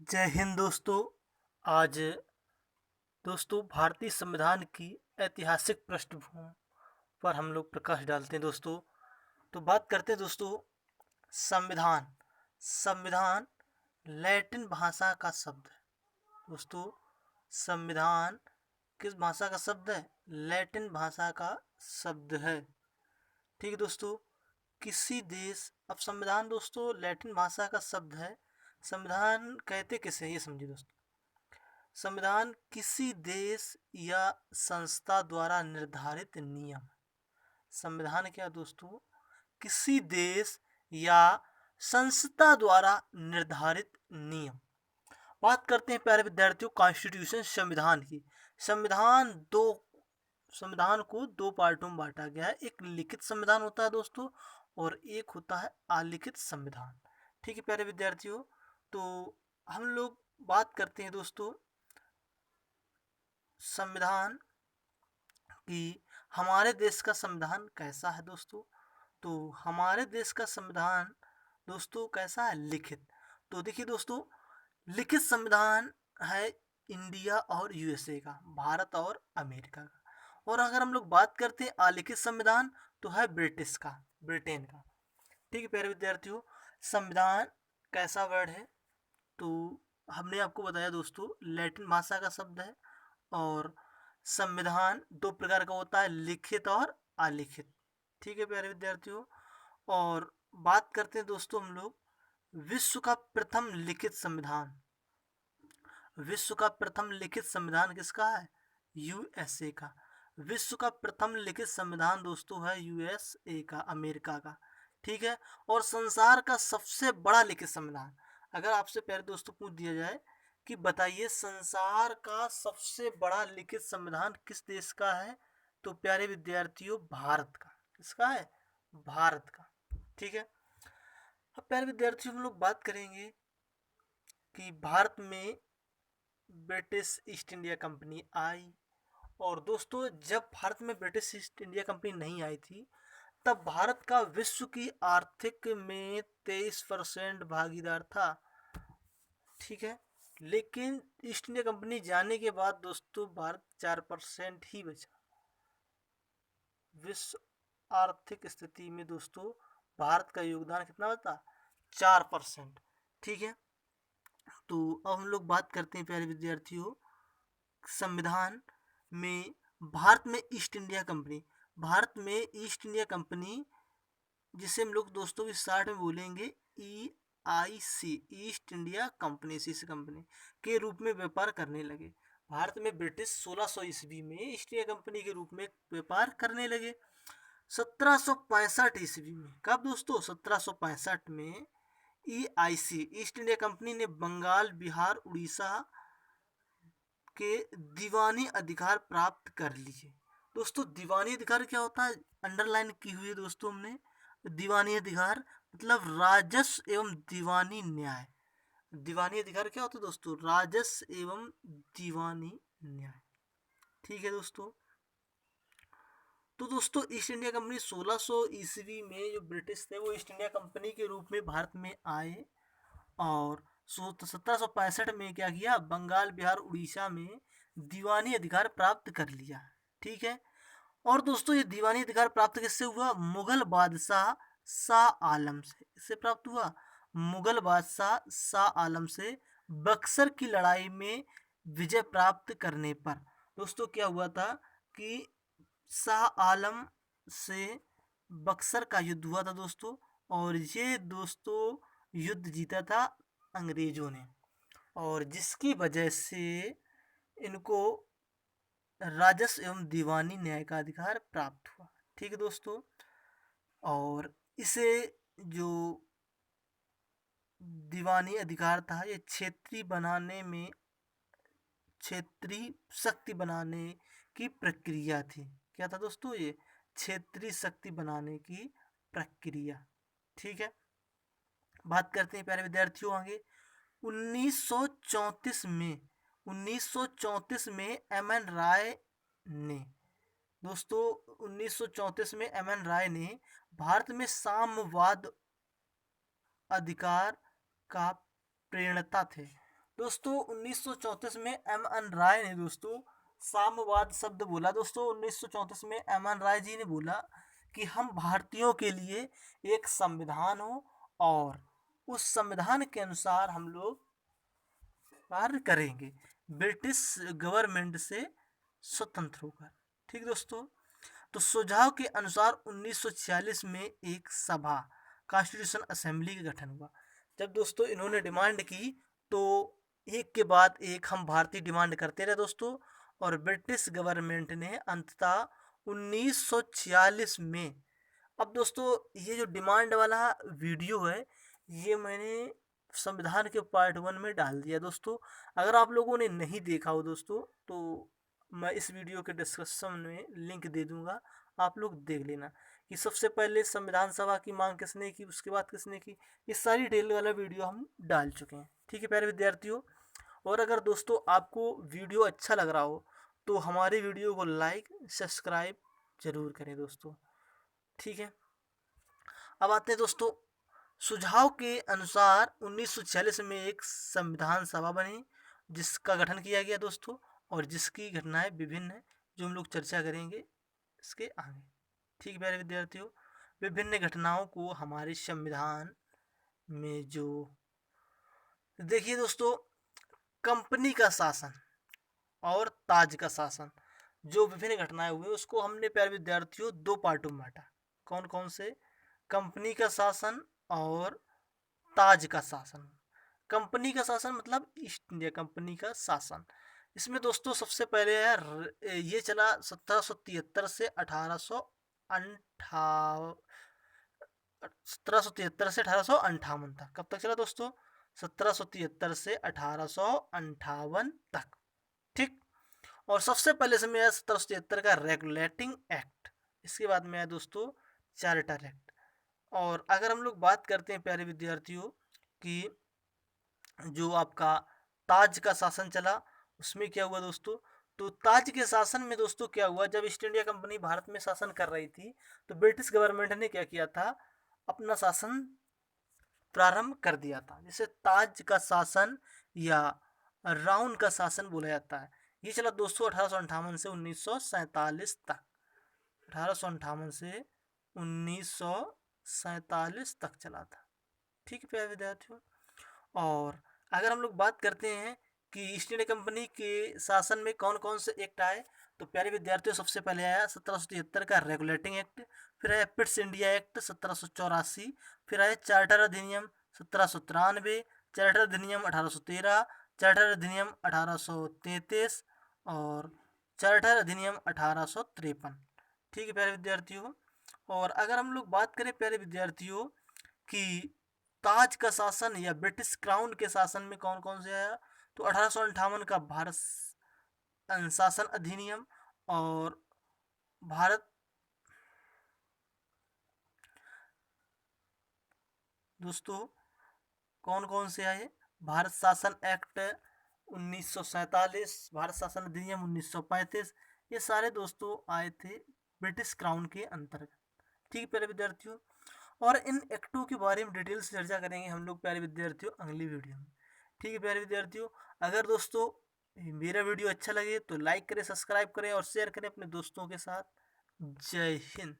जय हिंद दोस्तों। आज दोस्तों भारतीय संविधान की ऐतिहासिक पृष्ठभूमि पर हम लोग प्रकाश डालते हैं दोस्तों। तो बात करते हैं दोस्तों संविधान। संविधान लैटिन भाषा का शब्द है दोस्तों। संविधान किस भाषा का शब्द है? लैटिन भाषा का शब्द है। ठीक है दोस्तों। किसी देश, अब संविधान दोस्तों लैटिन भाषा का शब्द है। संविधान कहते किसे हैं ये समझिए दोस्तों। संविधान किसी देश या संस्था द्वारा निर्धारित नियम। संविधान क्या दोस्तों? किसी देश या संस्था द्वारा निर्धारित नियम। बात करते हैं प्यारे विद्यार्थियों कॉन्स्टिट्यूशन संविधान की। संविधान दो संविधान को दो पार्टों में बांटा गया है। एक लिखित संविधान होता है दोस्तों और एक होता है अलिखित संविधान। ठीक है प्यारे विद्यार्थियों, तो हम लोग बात करते हैं दोस्तों संविधान कि हमारे देश का संविधान कैसा है दोस्तों। तो हमारे देश का संविधान दोस्तों कैसा है? लिखित। तो देखिए दोस्तों, लिखित संविधान है इंडिया और यूएसए का, भारत और अमेरिका का। और अगर हम लोग बात करते हैं अलिखित संविधान तो है ब्रिटिश का, ब्रिटेन का। ठीक है प्यारे विद्यार्थियों, संविधान कैसा वर्ड है? तो हमने आपको बताया दोस्तों लैटिन भाषा का शब्द है। और संविधान दो प्रकार का होता है, लिखित और अलिखित। ठीक है प्यारे विद्यार्थियों, और बात करते हैं दोस्तों हम लोग विश्व का प्रथम लिखित संविधान। विश्व का प्रथम लिखित संविधान किसका है? यूएसए का। विश्व का प्रथम लिखित संविधान दोस्तों है यूएसए का, अमेरिका का। ठीक है। और संसार का सबसे बड़ा लिखित संविधान, अगर आपसे प्यारे दोस्तों पूछ दिया जाए कि बताइए संसार का सबसे बड़ा लिखित संविधान किस देश का है, तो प्यारे विद्यार्थियों भारत का। किसका है? भारत का। ठीक है। अब प्यारे विद्यार्थियों हम लोग बात करेंगे कि भारत में ब्रिटिश ईस्ट इंडिया कंपनी आई। और दोस्तों जब भारत में ब्रिटिश ईस्ट इंडिया कंपनी नहीं आई थी तब भारत का विश्व की आर्थिक में 23% भागीदार था। ठीक है। लेकिन ईस्ट इंडिया कंपनी जाने के बाद दोस्तों भारत 4% ही बचा। विश्व आर्थिक स्थिति में दोस्तों भारत का योगदान कितना बचा? 4%। ठीक है। तो अब हम लोग बात करते हैं प्यारे विद्यार्थियों संविधान में भारत में ईस्ट इंडिया कंपनी। भारत में ईस्ट इंडिया कंपनी जिसे हम लोग दोस्तों भी शार्ट में बोलेंगे EIC, ईस्ट इंडिया कंपनी, सी कंपनी के रूप में व्यापार करने लगे। भारत में ब्रिटिश 1600 ईस्वी में ईस्ट इंडिया कंपनी के रूप में व्यापार करने लगे। 1765 ईस्वी में, कब दोस्तों? 1765 में EIC, ईस्ट इंडिया कंपनी ने बंगाल, बिहार, उड़ीसा के दीवानी अधिकार प्राप्त कर लिए। दोस्तों दीवानी अधिकार क्या होता है? अंडरलाइन की हुई है दोस्तों हमने। दीवानी अधिकार मतलब राजस्व एवं दीवानी न्याय। दीवानी अधिकार क्या होता है दोस्तों? राजस्व एवं दीवानी न्याय। ठीक है दोस्तों। तो दोस्तों ईस्ट इंडिया कंपनी 1600 ईस्वी में जो ब्रिटिश थे वो ईस्ट इंडिया कंपनी के रूप में भारत में आए। और 1765 में क्या किया? बंगाल, बिहार, उड़ीसा में दीवानी अधिकार प्राप्त कर लिया। ठीक है। और दोस्तों ये दीवानी अधिकार प्राप्त किससे हुआ? मुगल बादशाह शाह आलम से। इससे प्राप्त हुआ मुगल बादशाह शाह आलम से बक्सर की लड़ाई में विजय प्राप्त करने पर। दोस्तों क्या हुआ था कि शाह आलम से बक्सर का युद्ध हुआ था दोस्तों। और ये दोस्तों युद्ध जीता था अंग्रेजों ने, और जिसकी वजह से इनको राजस्व एवं दीवानी न्याय का अधिकार प्राप्त हुआ। ठीक है दोस्तों। और इसे जो दीवानी अधिकार था ये क्षेत्रीय शक्ति बनाने की प्रक्रिया थी। क्या था दोस्तों? ये क्षेत्रीय शक्ति बनाने की प्रक्रिया। ठीक है। बात करते हैं प्यारे विद्यार्थियों आगे 1934 में। 1934 में एम एन राय ने दोस्तों 1934 में एम एन राय ने भारत में साम्यवाद अधिकार का प्रणेता थे। दोस्तों 1934 में एम एन राय ने दोस्तों साम्यवाद शब्द बोला। दोस्तों 1934 में एम एन राय जी ने बोला कि हम भारतीयों के लिए एक संविधान हो और उस संविधान के अनुसार हम लोग कार्य करेंगे ब्रिटिश गवर्नमेंट से स्वतंत्र होकर। ठीक दोस्तों, तो सुझाव के अनुसार 1946 में एक सभा कॉन्स्टिट्यूशन असेंबली का गठन हुआ। जब दोस्तों इन्होंने डिमांड की तो एक के बाद एक हम भारतीय डिमांड करते रहे दोस्तों, और ब्रिटिश गवर्नमेंट ने अंततः 1946 में, अब दोस्तों ये जो डिमांड वाला वीडियो है ये मैंने संविधान के पार्ट 1 में डाल दिया दोस्तों। अगर आप लोगों ने नहीं देखा हो दोस्तों तो मैं इस वीडियो के डिस्क्रिप्शन में लिंक दे दूंगा, आप लोग देख लेना कि सबसे पहले संविधान सभा की मांग किसने की, उसके बाद किसने की, ये सारी डिटेल वाला वीडियो हम डाल चुके हैं। ठीक है प्यारे विद्यार्थियों, और अगर दोस्तों आपको वीडियो अच्छा लग रहा हो तो हमारे वीडियो को लाइक सब्सक्राइब जरूर करें दोस्तों। ठीक है, अब आते हैं दोस्तों, सुझाव के अनुसार 1946 में एक संविधान सभा बनी जिसका गठन किया गया दोस्तों, और जिसकी घटनाएं विभिन्न हैं जो हम लोग चर्चा करेंगे इसके आगे। ठीक है प्यारे विद्यार्थियों, विभिन्न घटनाओं को हमारे संविधान में जो देखिए दोस्तों, कंपनी का शासन और ताज का शासन, जो विभिन्न घटनाएं हुई उसको हमने प्यारे विद्यार्थियों दो पार्टों में बांटा। कौन कौन से? कंपनी का शासन और ताज का शासन। कंपनी का शासन मतलब ईस्ट इंडिया कंपनी का शासन। इसमें दोस्तों सबसे पहले है ये चला 1773 से 1858 तक। कब तक चला दोस्तों? 1773 से 1858 तक। ठीक, और सबसे पहले से में आया 1773 का रेगुलेटिंग एक्ट, इसके बाद में आया दोस्तों चार्टर एक्ट। और अगर हम लोग बात करते हैं प्यारे विद्यार्थियों कि जो आपका ताज का शासन चला उसमें क्या हुआ दोस्तों, तो ताज के शासन में दोस्तों क्या हुआ, जब ईस्ट इंडिया कंपनी भारत में शासन कर रही थी तो ब्रिटिश गवर्नमेंट ने क्या किया था, अपना शासन प्रारंभ कर दिया था, जिसे ताज का शासन या राउंड का शासन बोला जाता है। ये चला दोस्तों 1858 से 1947 तक। 1858 से 1947 तक चला था। ठीक है प्यारे विद्यार्थियों, और अगर हम लोग बात करते हैं कि ईस्ट इंडिया कंपनी के शासन में कौन कौन से एक्ट आए, तो प्यारे विद्यार्थियों सबसे पहले आया 1773 का रेगुलेटिंग एक्ट, फिर आया पिट्स इंडिया एक्ट 1784, फिर आया चार्टर अधिनियम 1793, चार्टर अधिनियम 1813, चार्टर अधिनियम 1833 और चार्टर अधिनियम 1853। ठीक है प्यारे विद्यार्थियों, और अगर हम लोग बात करें प्यारे विद्यार्थियों कि ताज का शासन या ब्रिटिश क्राउन के शासन में कौन कौन से आया, तो 1858 का भारत शासन अधिनियम, और भारत दोस्तों कौन कौन से आए, भारत शासन एक्ट 1947, भारत शासन अधिनियम 1935, ये सारे दोस्तों आए थे ब्रिटिश क्राउन के अंतर्गत। ठीक है प्यारे विद्यार्थियों, और इन एक्टों के बारे में डिटेल से चर्चा करेंगे हम लोग प्यारे विद्यार्थियों अगली वीडियो में। ठीक है प्यारे विद्यार्थियों, अगर दोस्तों मेरा वीडियो अच्छा लगे तो लाइक करें, सब्सक्राइब करें और शेयर करें अपने दोस्तों के साथ। जय हिंद।